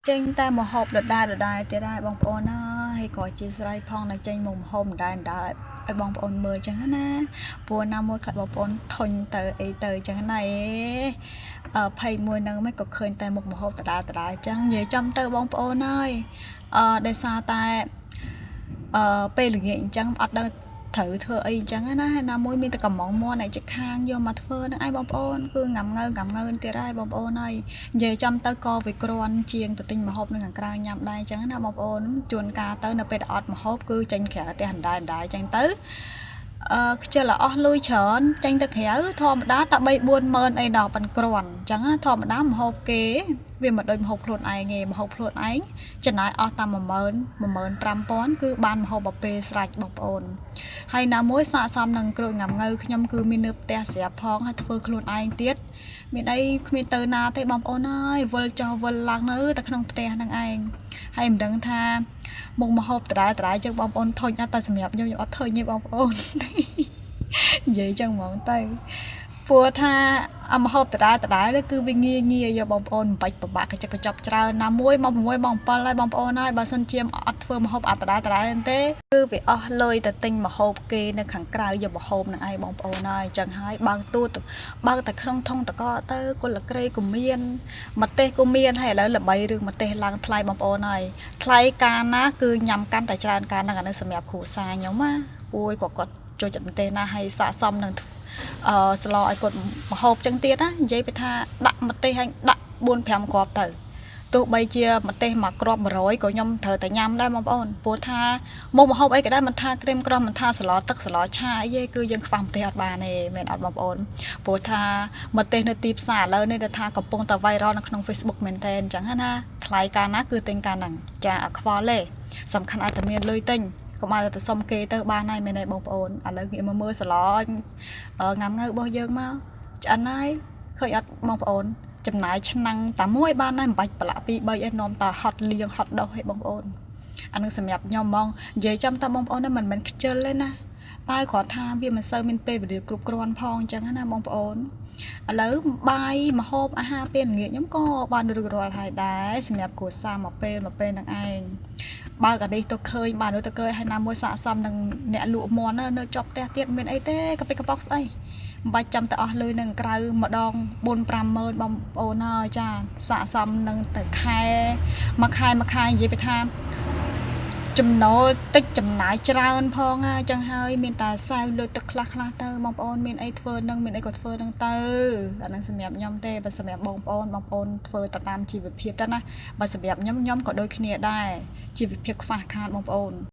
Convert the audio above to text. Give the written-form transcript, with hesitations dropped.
ចេញតែមហូបដដែលទៀតដែរបងប្អូនណាហើយក៏ជាស្រ័យផងនៅចេញមកម្ហូបដដែលឲ្យបងប្អូនមើលចឹងណាព្រោះណាមួយខាត់បងប្អូនធុញទៅអីទៅចឹងណា21ហ្នឹងមិនក៏ឃើញតែមុខម្ហូបដដែលចឹងនិយាយចំទៅបងប្អូនហើយដោយសារតែពេលល្ងាចអញ្ចឹងអត់ដឹងត្រូវធ្វើអីអញ្ចឹងណាមួយមានតែកំងមន់ឯចិត្តខាងយកមកធ្វើនឹងឯងបងប្អូនគឺង៉ាំងើទៀតហើយបងប្អូនហើយនិយាយចំទៅក៏វាក្រាន់ជាងទៅទិញម្ហូបនៅខាងក្រៅញ៉ាំដែរអញ្ចឹងណាបងប្អូនជួនកាលទៅនៅពេលអត់ម្ហូបគឺចេញក្រៅផ្ទះអណ្ដែតអញ្ចឹងទៅខ្ជិលអស់លុយច្រើនចេញទៅក្រៅធម្មតាតែ3-4ម៉ឺនអីដល់ប៉ុនក្រាន់អញ្ចឹងណាធម្មតាម្ហូបគេវាមិនដូចម្ហូបខ្លួនឯងទេម្ហូបខ្លួនឯងចំណាយអស់តែ15000គឺបានម្ហូបបពេលស្រេចបងប្អូនហើយណាមួយស័កសមនឹងក្រូចងាំងើខ្ញុំគឺមាននៅផ្ទះស្រាប់ផងហើយធ្វើខ្លួនឯងទៀតមានអីគ្មានទៅណាទេបងប្អូនអើយវិលចុះវិលឡើងនៅតែក្នុងផ្ទះហ្នឹងឯងហើយមិនដឹងថាមុខម្ហូបដដែលចឹងបងប្អូនធុញអត់តែសម្រាប់ខ្ញុំអត់ធុញទេបងប្អូននិយាយចឹងហ្មងទៅព្រោះថាម្ហូបដដែលគឺវាងាយយកបងប្អូនមិនបាច់ពិបាកកញ្ចក់កញ្ចប់ច្រើនណាមួយមក6បង7ហើយបងប្អូនហើយបើសិនជាអត់ធ្វើម្ហូបអត់ដដែលទេគឺវាអស់លុយទៅទិញម្ហូបគេនៅខាងក្រៅយកម្ហូបនឹងឯងបងប្អូនហើយចឹងហើយបើកតែក្នុងធុងតកទៅគុលក្រេក៏មានម្ទេសក៏មានហើយឥឡូវល្បីរឿងម្ទេសឡើងថ្លៃបងប្អូនហើយថ្លៃកាលណាគឺញ៉ាំកាន់តែច្រើនកាលហ្នឹងអានេះសម្រាប់គ្រួសារខ្ញុំណាពួយគាត់ចូលចិត្តម្ទេសណាហើយស័កសមនឹងស្លោឲ្យគាត់ម្ហូបចឹងទៀតណានិយាយពីថាដាក់ម្ទេសហើយដាក់4-5គ្រាប់ទៅទោះបីជាម្ទេសមួយគ្រាប់100ក៏ខ្ញុំត្រូវតែញ៉ាំដែរបងប្អូនព្រោះថាមុខម្ហូបអីក៏ដែរមិនថាក្រៀមក្រំមិនថាស្លោទឹកស្លោឆាអីទេគឺយើងខ្វះម្ទេសអត់បានទេមែនអត់បងប្អូនព្រោះថាម្ទេសនៅទីផ្សារឥឡូវនេះថាកំពុងតែ viral នៅក្នុង Facebook មែនតើអញ្ចឹងណាថ្លៃកាលណាគឺទិញកាលហ្នឹងចាអត់ខ្វល់ទេសំខាន់ឲ្យតែមានលុយទិញកុំឲ្យតែសុំគេទៅបានហើយមែនទេបងប្អូនឥឡូវងាកមកមើលស្លោងាំងើរបស់យើងមកឆ្អិនហើយឃើញអត់បងប្អូនចំណាយឆ្នាំងតែមួយបានហើយមិនបាច់ប្រឡាក់2-3ឯនាំតែហត់លៀងហត់ដោះឲ្យបងប្អូនអានឹងសម្រាប់ខ្ញុំហ្មងនិយាយចាំតែបងប្អូនមិនមែនខ្ជិលទេណាតែគ្រាន់ថាវាមិនសូវមានពេលវេលាគ្រប់គ្រាន់ផងអញ្ចឹងណាបងប្អូនឥឡូវបាយម្ហូបអាហារពេលល្ងាចខ្ញុំក៏បានរួចរាល់ហើយដែរសម្រាប់គ្រួសារមួយពេលនឹងឯងបើកានេះទៅឃើញបានទៅឃើញហើយណាមួយស័កសមនឹងអ្នកលក់មន់នៅជាប់ផ្ទះទៀតមានអីទេកាពិកប៉ុកស្អីមិនបាច់ចាំតែអស់លុយនឹងក្រៅម្ដង4-5ម៉ឺនបងប្អូនហើយចាស័កសមនឹងទៅខែមួយខែនិយាយពីថាចំណូលតិចចំណាយច្រើនផងហើយចឹងហើយមានតែសែវលុយទឹកខ្លះទៅបងប្អូនមានអីធ្វើនឹងមានអីក៏ធ្វើនឹងទៅអានឹងសម្រាប់ខ្ញុំទេបើសម្រាប់បងប្អូនធ្វើទៅតាមជីវភាពទៅណាបើសម្រាប់ខ្ញុំក៏ដូចគ្នាដែរជីវភាពខ្វះខាតបងប្អូន